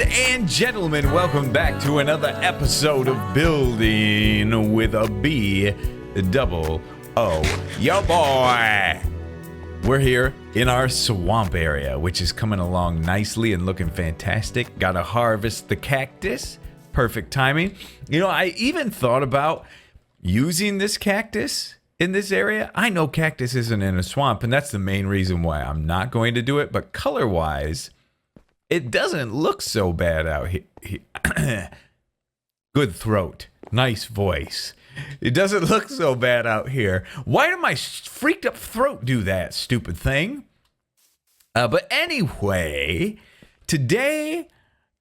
and gentlemen, welcome back to another episode of Building with a BdoubleO. Yo boy! We're here in our swamp area, which is coming along nicely and looking fantastic. Gotta harvest the cactus. Perfect timing. You know, I even thought about using this cactus in this area. I know cactus isn't in a swamp, and that's the main reason why I'm not going to do it, but color-wise, it doesn't look so bad out here. Good throat. Nice voice. It doesn't look so bad out here. Why did my freaked up throat do that stupid thing? But anyway, today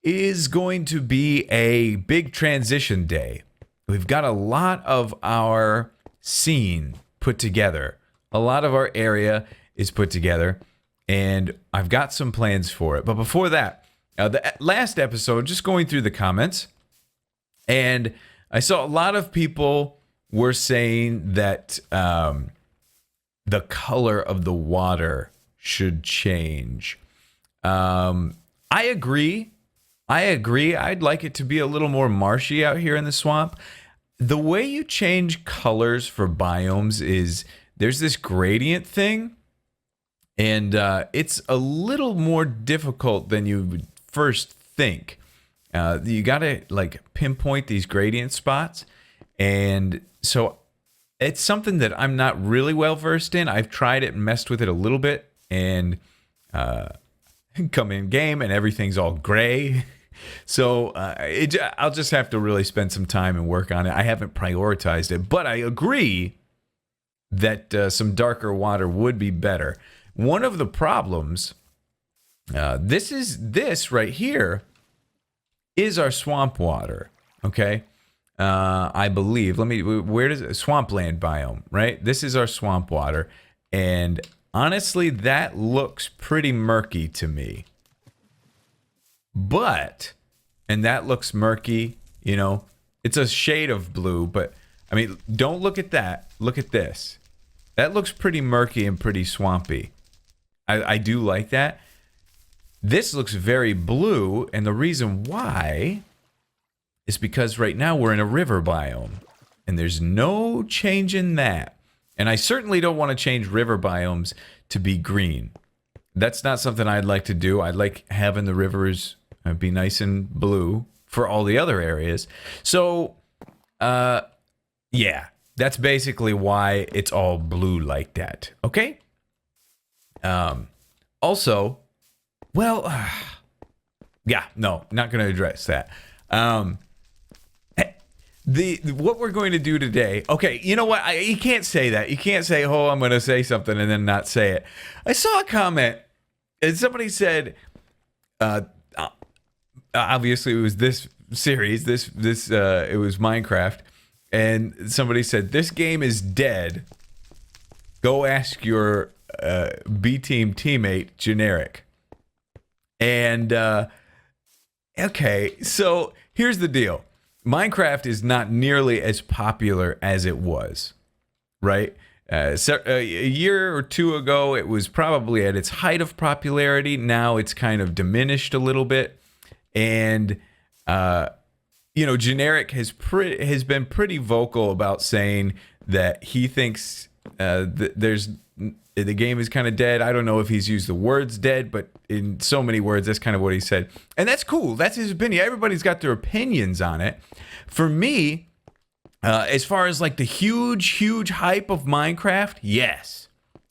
is going to be a big transition day. We've got a lot of our scene put together. A lot of our area is put together. And I've got some plans for it. But before that, the last episode, just going through the comments, and I saw a lot of people were saying that the color of the water should change. I agree. I'd like it to be a little more marshy out here in the swamp. The way you change colors for biomes is there's this gradient thing. And it's a little more difficult than you would first think. You got to like pinpoint these gradient spots. And so it's something that I'm not really well versed in. I've tried it and messed with it a little bit and come in game and everything's all gray. So I'll just have to really spend some time and work on it. I haven't prioritized it, but I agree that some darker water would be better. One of the problems, this right here is our swamp water, okay? I believe, where does it, swampland biome, right? This is our swamp water, and honestly, that looks pretty murky to me. But, and that looks murky, you know, it's a shade of blue, but, I mean, don't look at that. Look at this. That looks pretty murky and pretty swampy. I do like that. This looks very blue, and the reason why is because right now we're in a river biome, and there's no change in that. And I certainly don't want to change river biomes to be green. That's not something I'd like to do. I'd like having the rivers be nice and blue for all the other areas. So, yeah, that's basically why it's all blue like that. Okay? Also, well, yeah, no, not going to address that. What we're going to do today, okay, you know what? You can't say that. You can't say, oh, I'm going to say something and then not say it. I saw a comment and somebody said, obviously it was this series, it was Minecraft, and somebody said, this game is dead. Go ask your B-team teammate generic. And okay, so here's the deal. Minecraft is not nearly as popular as it was, right? A year or two ago, it was probably at its height of popularity. Now it's kind of diminished a little bit. And you know, generic has been pretty vocal about saying that he thinks the game is kind of dead. I don't know if he's used the words dead, but in so many words, that's kind of what he said. And that's cool. That's his opinion. Everybody's got their opinions on it. For me, as far as like the huge hype of Minecraft, yes,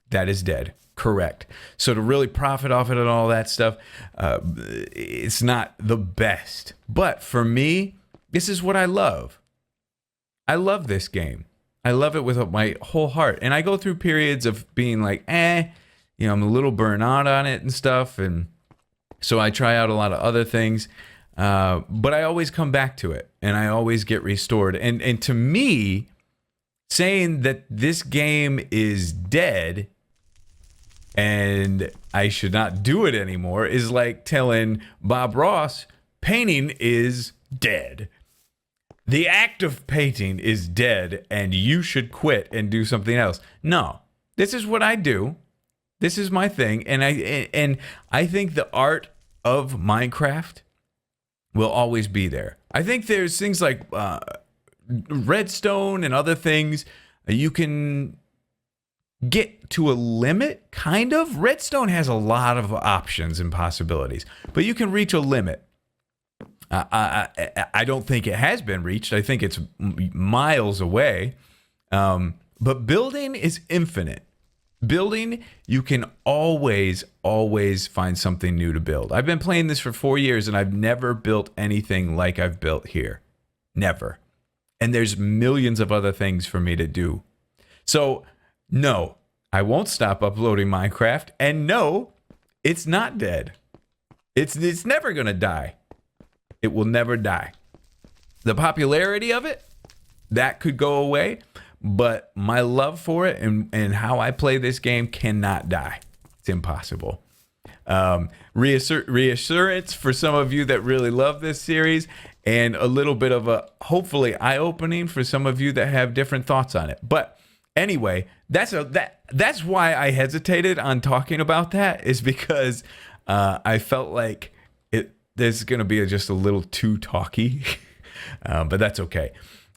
that is dead. Correct. So to really profit off it and all that stuff, it's not the best. But for me, this is what I love. I love this game. I love it with my whole heart. And I go through periods of being like, you know, I'm a little burnt out on it and stuff. And so I try out a lot of other things. But I always come back to it. And I always get restored. And to me, saying that this game is dead and I should not do it anymore is like telling Bob Ross painting is dead. The act of painting is dead and you should quit and do something else. No, this is what I do. This is my thing. And I think the art of Minecraft will always be there. I think there's things like redstone and other things you can get to a limit, kind of. Redstone has a lot of options and possibilities, but you can reach a limit. I don't think it has been reached. I think it's miles away. But building is infinite. Building, you can always find something new to build. I've been playing this for 4 years and I've never built anything like I've built here. Never. And there's millions of other things for me to do. So, no, I won't stop uploading Minecraft. And no, it's not dead. It's never going to die. It will never die. The popularity of it, that could go away. But my love for it and how I play this game cannot die. It's impossible. Reassurance for some of you that really love this series, and a little bit of a, hopefully, eye-opening for some of you that have different thoughts on it. But anyway, that's why I hesitated on talking about that, is because I felt like this is going to be just a little too talky. But that's okay.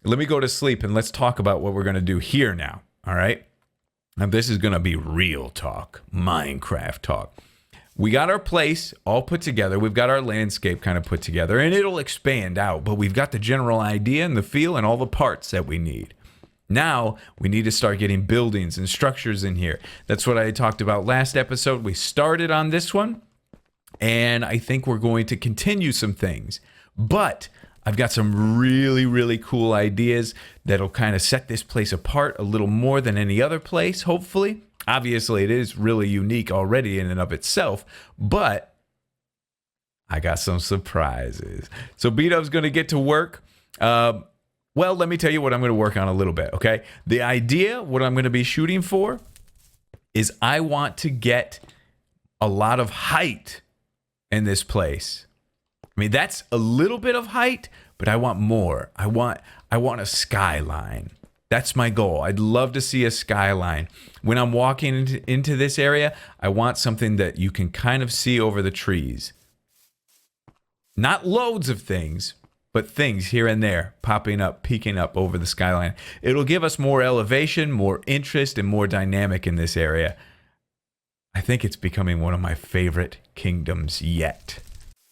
Let me go to sleep and let's talk about what we're going to do here now. All right. Now, this is going to be real talk, Minecraft talk. We got our place all put together. We've got our landscape kind of put together, and it'll expand out. But we've got the general idea and the feel and all the parts that we need. Now we need to start getting buildings and structures in here. That's what I talked about last episode. We started on this one, and I think we're going to continue some things. But I've got some really cool ideas that'll kind of set this place apart a little more than any other place, hopefully. Obviously, it is really unique already in and of itself, but I got some surprises. So BdoubleO's going to get to work. Well, let me tell you what I'm going to work on a little bit, okay? The idea, what I'm going to be shooting for, is I want to get a lot of height in this place. I mean, that's a little bit of height, but I want more. I want a skyline. That's my goal. I'd love to see a skyline. When I'm walking into this area, I want something that you can kind of see over the trees. Not loads of things, but things here and there popping up, peeking up over the skyline. It'll give us more elevation, more interest, and more dynamic in this area. I think it's becoming one of my favorite kingdoms yet.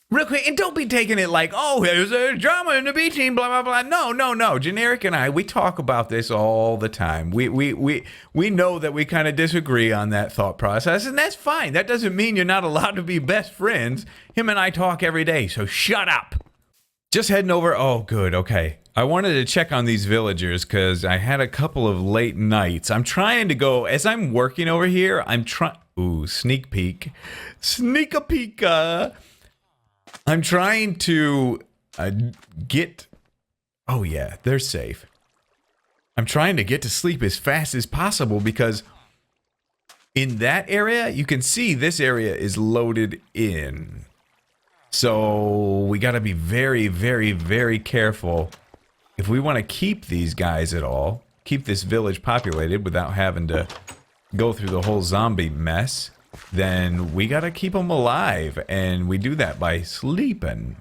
Real quick, and don't be taking it like, oh, there's a drama in the B team, blah, blah, blah. No. Generic and I, we talk about this all the time. We know that we kind of disagree on that thought process, and that's fine. That doesn't mean you're not allowed to be best friends. Him and I talk every day, so shut up. Just heading over. Oh, good. Okay. I wanted to check on these villagers because I had a couple of late nights. I'm trying to go, as I'm working over here, I'm trying, ooh, sneak peek. Sneak-a-peek-a. I'm trying to get... Oh, yeah, they're safe. I'm trying to get to sleep as fast as possible because in that area, you can see this area is loaded in. So we got to be very careful if we want to keep these guys at all, keep this village populated without having to go through the whole zombie mess. Then we gotta keep them alive, and we do that by sleeping.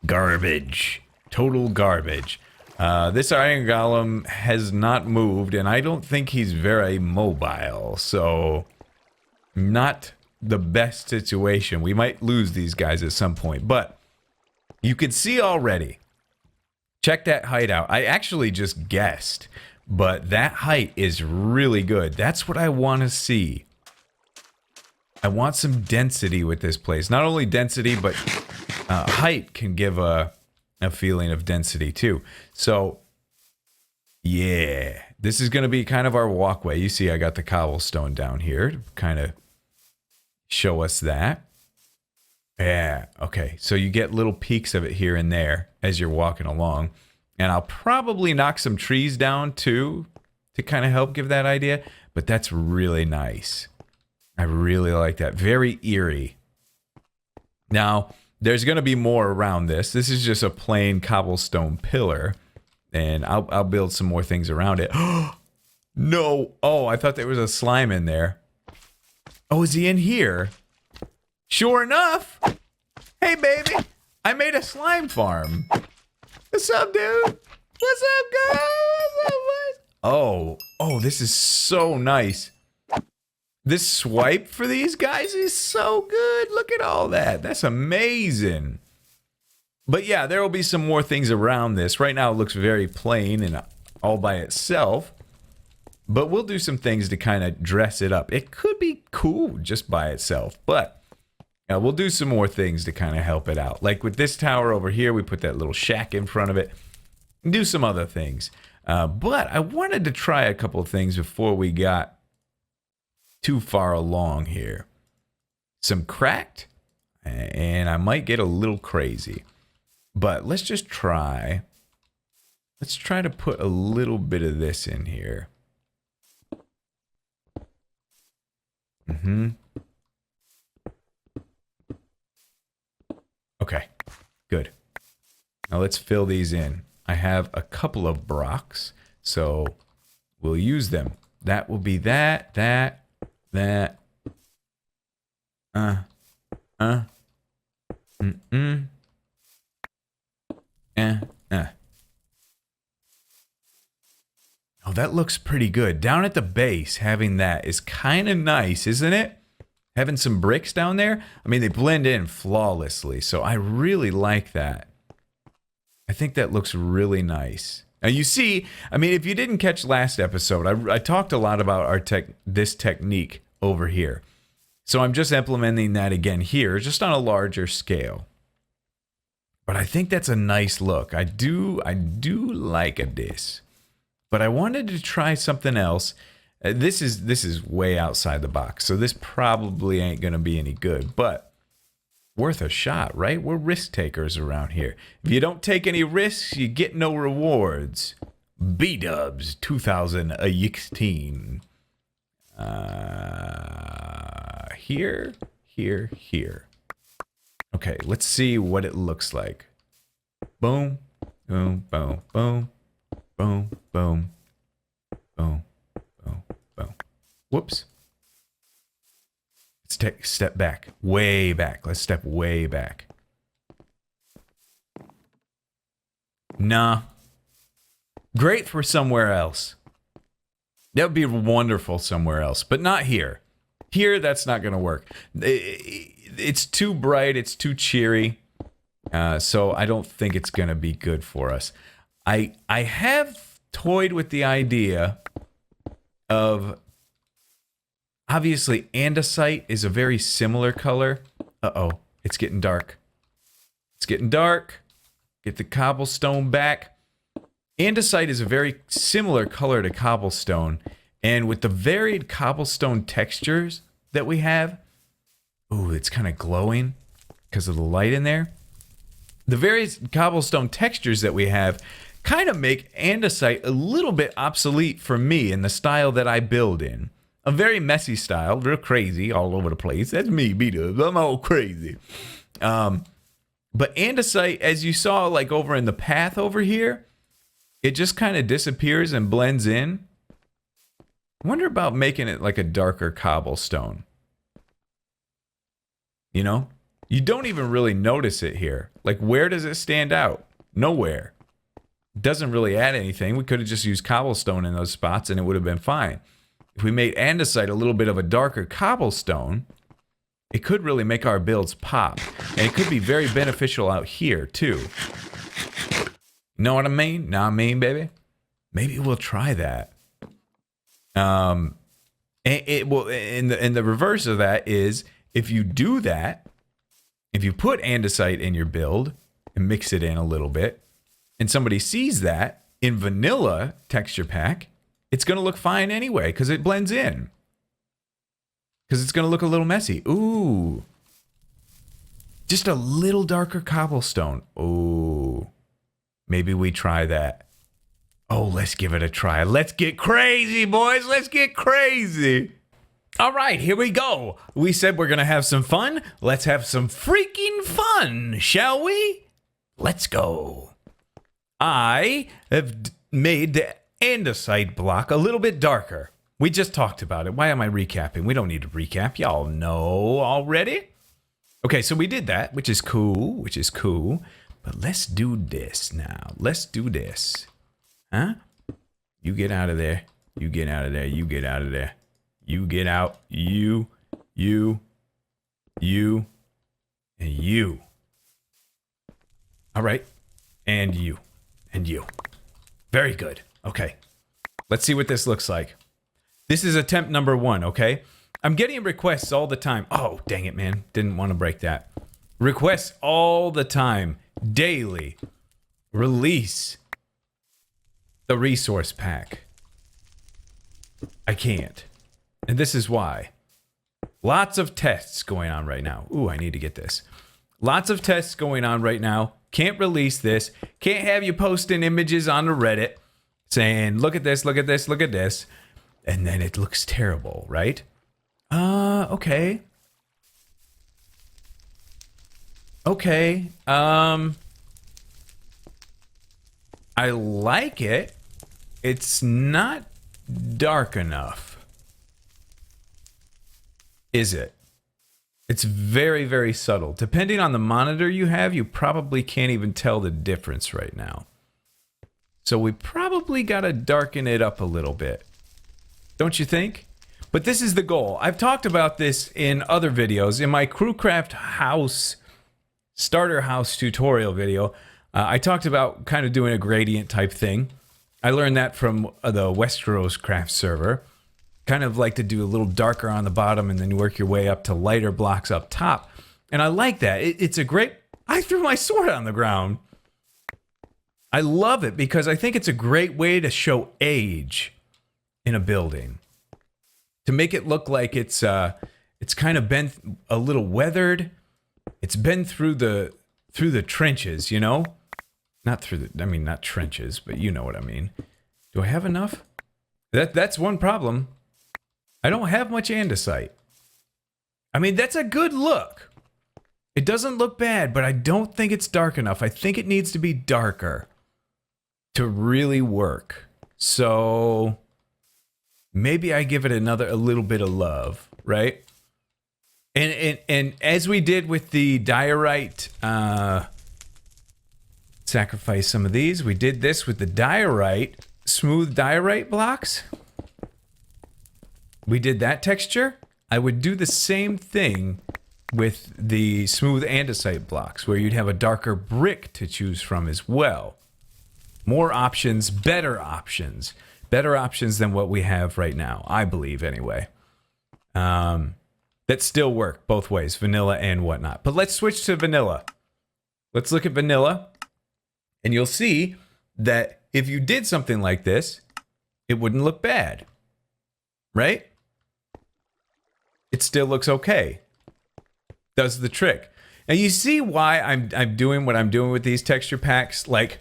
Garbage. Total garbage. This iron golem has not moved, and I don't think he's very mobile, so not the best situation. We might lose these guys at some point, but you can see already. Check that height out. I actually just guessed, but that height is really good. That's what I want to see. I want some density with this place. Not only density, but height can give a feeling of density too. So, yeah. This is going to be kind of our walkway. You see I got the cobblestone down here to kind of show us that. Yeah, okay. So you get little peaks of it here and there as you're walking along. And I'll probably knock some trees down too to kind of help give that idea. But that's really nice. I really like that. Very eerie. Now, there's going to be more around this. This is just a plain cobblestone pillar. And I'll build some more things around it. No. Oh, I thought there was a slime in there. Oh, is he in here? Sure enough. Hey, baby. I made a slime farm. What's up, dude? What's up, guys? What's up, boys? Oh, this is so nice. This swipe for these guys is so good. Look at all that. That's amazing. But yeah, there will be some more things around this. Right now it looks very plain and all by itself. But we'll do some things to kind of dress it up. It could be cool just by itself, but we'll do some more things to kind of help it out. Like with this tower over here, we put that little shack in front of it. And do some other things. But I wanted to try a couple of things before we got too far along here. Some cracked, and I might get a little crazy. But let's just try. Let's try to put a little bit of this in here. Okay, good. Now let's fill these in. I have a couple of blocks, so we'll use them. That will be that. Oh, that looks pretty good. Down at the base, having that is kind of nice, isn't it? Having some bricks down there. I mean, they blend in flawlessly, so I really like that. I think that looks really nice. Now, you see, I mean, if you didn't catch last episode, I talked a lot about this technique over here. So I'm just implementing that again here, just on a larger scale. But I think that's a nice look. I do like this. But I wanted to try something else. This is way outside the box, so this probably ain't gonna be any good, but worth a shot, right? We're risk takers around here. If you don't take any risks, you get no rewards. B-dubs 2016. Here. Okay, let's see what it looks like. Boom, boom, boom, boom, boom, boom, boom, boom, boom. Whoops. Let's take a step back. Way back. Let's step way back. Nah. Great for somewhere else. That would be wonderful somewhere else, but not here. Here, that's not going to work. It's too bright. It's too cheery. So I don't think it's going to be good for us. I have toyed with the idea of, obviously, andesite is a very similar color. Uh-oh, it's getting dark. It's getting dark. Get the cobblestone back. Andesite is a very similar color to cobblestone. And with the varied cobblestone textures that we have, ooh, it's kind of glowing because of the light in there. The various cobblestone textures that we have kind of make andesite a little bit obsolete for me in the style that I build in. A very messy style, real crazy, all over the place. That's me, B-dubs. I'm all crazy. But andesite, as you saw like over in the path over here, it just kind of disappears and blends in. I wonder about making it like a darker cobblestone. You know? You don't even really notice it here. Like, where does it stand out? Nowhere. It doesn't really add anything. We could have just used cobblestone in those spots and it would have been fine. If we made andesite a little bit of a darker cobblestone, it could really make our builds pop. And it could be very beneficial out here, too. Know what I mean? Know what I mean, baby? Maybe we'll try that. It will, in the reverse of that is, if you do that, if you put andesite in your build and mix it in a little bit, and somebody sees that in vanilla texture pack, it's going to look fine anyway because it blends in. Because it's going to look a little messy. Ooh. Just a little darker cobblestone. Ooh. Maybe we try that. Oh, let's give it a try. Let's get crazy, boys. Let's get crazy. All right, here we go. We said we're going to have some fun. Let's have some freaking fun, shall we? Let's go. I have made the andesite block a little bit darker. We just talked about it. Why am I recapping? We don't need to recap. Y'all know already. Okay, so we did that, which is cool, But let's do this now. Let's do this. Huh? You get out of there. You get out of there. You get out of there. You get out. You, and you. All right. And you. And you. Very good. Okay. Let's see what this looks like. This is attempt number 1, okay? I'm getting requests all the time. Oh, dang it, man. Didn't want to break that. Requests all the time. Daily. Release the resource pack. I can't. And this is why. Lots of tests going on right now. Ooh, I need to get this. Lots of tests going on right now. Can't release this. Can't have you posting images on the Reddit saying, look at this, look at this, look at this. And then it looks terrible, right? Okay. Okay. I like it. It's not dark enough. Is it? It's very, very subtle. Depending on the monitor you have, you probably can't even tell the difference right now. So we probably got to darken it up a little bit. Don't you think? But this is the goal. I've talked about this in other videos. In my Crewcraft house, starter house tutorial video, I talked about kind of doing a gradient type thing. I learned that from the Westeros Craft server. Kind of like to do a little darker on the bottom and then work your way up to lighter blocks up top. And I like that. It's a great... I threw my sword on the ground. I love it because I think it's a great way to show age in a building. To make it look like it's kind of been a little weathered. It's been through the trenches, you know? Not through the... I mean, not trenches, but you know what I mean. Do I have enough? That's one problem. I don't have much andesite. I mean, that's a good look. It doesn't look bad, but I don't think it's dark enough. I think it needs to be darker to really work. So maybe I give it a little bit of love, right? And as we did with the diorite, sacrifice some of these. We did this with the diorite, smooth diorite blocks. We did that texture. I would do the same thing with the smooth andesite blocks, where you'd have a darker brick to choose from as well. More options, better options. Better options than what we have right now, I believe anyway. That still work both ways, vanilla and whatnot. But let's switch to vanilla. Let's look at vanilla. And you'll see that if you did something like this, it wouldn't look bad. Right? It still looks okay. Does the trick. And you see why I'm doing what I'm doing with these texture packs? Like,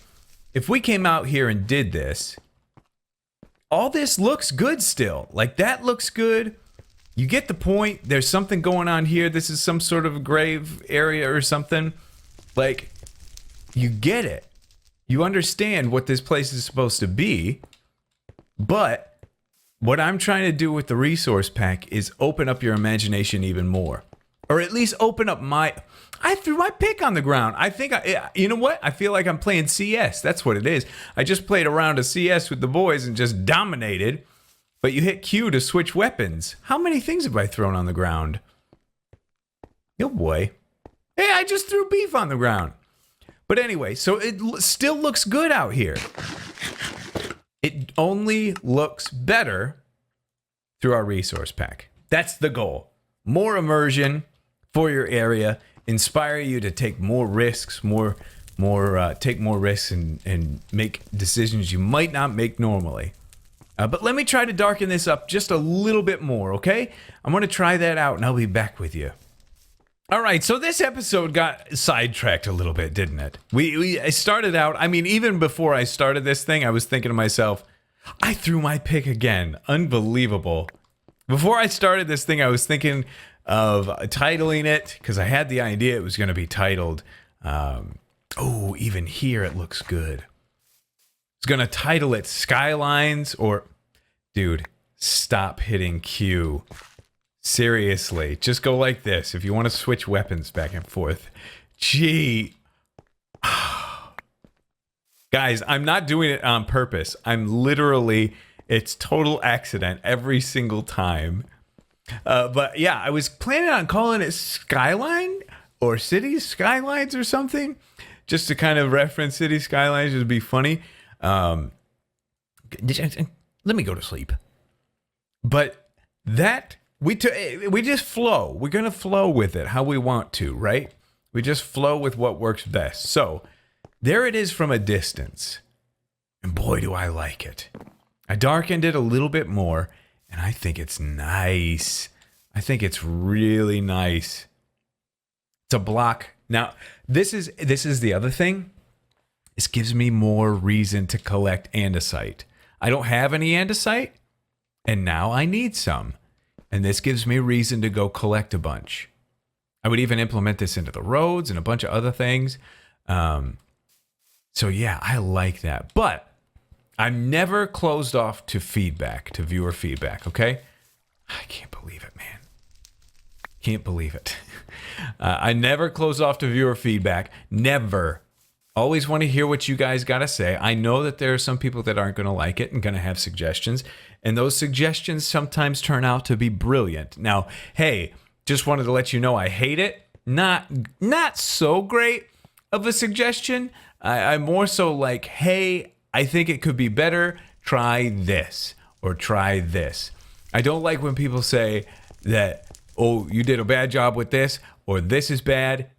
if we came out here and did this, all this looks good still. Like, that looks good. You get the point. There's something going on here. This is some sort of grave area or something. Like, you get it. You understand what this place is supposed to be. But what I'm trying to do with the resource pack is open up your imagination even more. Or at least open up my... I threw my pick on the ground. I think, you know what? I feel like I'm playing CS. That's what it is. I just played a round of CS with the boys and just dominated. But you hit Q to switch weapons. How many things have I thrown on the ground? Oh boy. Hey, I just threw beef on the ground. But anyway, so it still looks good out here. It only looks better through our resource pack. That's the goal. More immersion for your area. Inspire you to take more risks, take more risks and make decisions you might not make normally. But let me try to darken this up just a little bit more, okay? I'm going to try that out and I'll be back with you. All right, so this episode got sidetracked a little bit, didn't it? I started out, I mean, even before I started this thing, I was thinking to myself, I threw my pick again. Unbelievable. Before I started this thing, I was thinking of titling it, because I had the idea it was going to be titled, oh, even here it looks good. I was going to title it Skylines or, dude, stop hitting Q. Seriously, just go like this if you want to switch weapons back and forth. Gee. Guys, I'm not doing it on purpose. It's total accident every single time. But yeah, I was planning on calling it Skyline or Cities Skylines or something, just to kind of reference City Skylines. It would be funny. Let me go to sleep. But that we just flow. We're gonna flow with it how we want to, right? We just flow with what works best. So there it is from a distance, and boy, do I like it. I darkened it a little bit more, and I think it's nice. I think it's really nice. It's a block. Now, this is the other thing. This gives me more reason to collect andesite. I don't have any andesite, and now I need some. And this gives me a reason to go collect a bunch. I would even implement this into the roads and a bunch of other things. So yeah, I like that. But I'm never closed off to feedback, to viewer feedback, okay? I can't believe it, man. Can't believe it. I never close off to viewer feedback. Never. Always want to hear what you guys got to say. I know that there are some people that aren't going to like it and going to have suggestions. And those suggestions sometimes turn out to be brilliant. Now, hey, just wanted to let you know I hate it. Not so great of a suggestion. I'm more so like, hey, I think it could be better. Try this or try this. I don't like when people say that, oh, you did a bad job with this, or this is bad,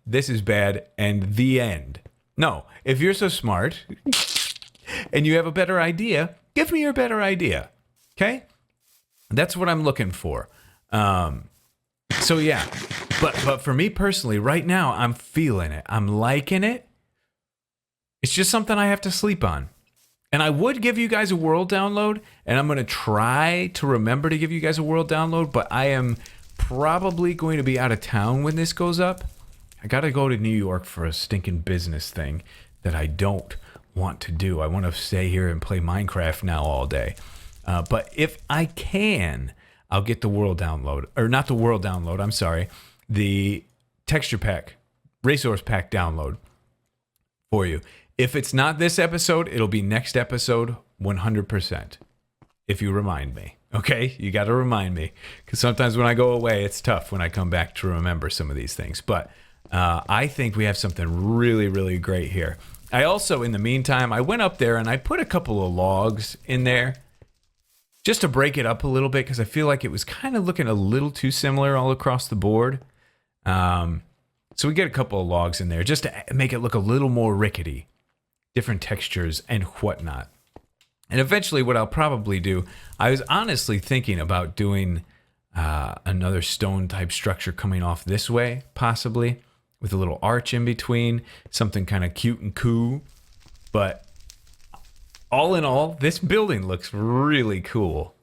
and the end. No, if you're so smart and you have a better idea, give me your better idea. Okay? That's what I'm looking for. So yeah, but for me personally, right now, I'm feeling it. I'm liking it. It's just something I have to sleep on. And I would give you guys a world download, and I'm going to try to remember to give you guys a world download, but I am probably going to be out of town when this goes up. I got to go to New York for a stinking business thing that I don't want to do. I want to stay here and play Minecraft now all day. But if I can, I'll get the world download, or not the world download, I'm sorry, the texture pack, resource pack download for you. If it's not this episode, it'll be next episode 100%. If you remind me. Okay? You got to remind me. Because sometimes when I go away, it's tough when I come back to remember some of these things. But I think we have something really, really great here. I also, in the meantime, I went up there and I put a couple of logs in there just to break it up a little bit because I feel like it was kind of looking a little too similar all across the board. So we get a couple of logs in there just to make it look a little more rickety. Different textures and whatnot. And eventually what I'll probably do, I was honestly thinking about doing another stone type structure coming off this way, possibly, with a little arch in between, something kind of cute and cool. But all in all, this building looks really cool.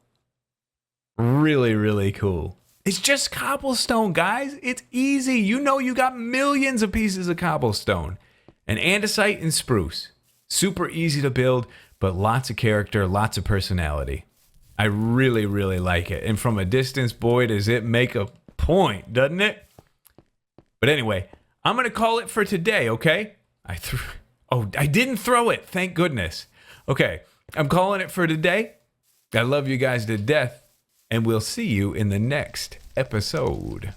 Really, really cool. It's just cobblestone, guys. It's easy. You know you got millions of pieces of cobblestone. And andesite and spruce. Super easy to build, but lots of character, lots of personality. I really, really like it. And from a distance, boy, does it make a point, doesn't it? But anyway, I'm going to call it for today, okay? I didn't throw it. Thank goodness. Okay, I'm calling it for today. I love you guys to death, and we'll see you in the next episode.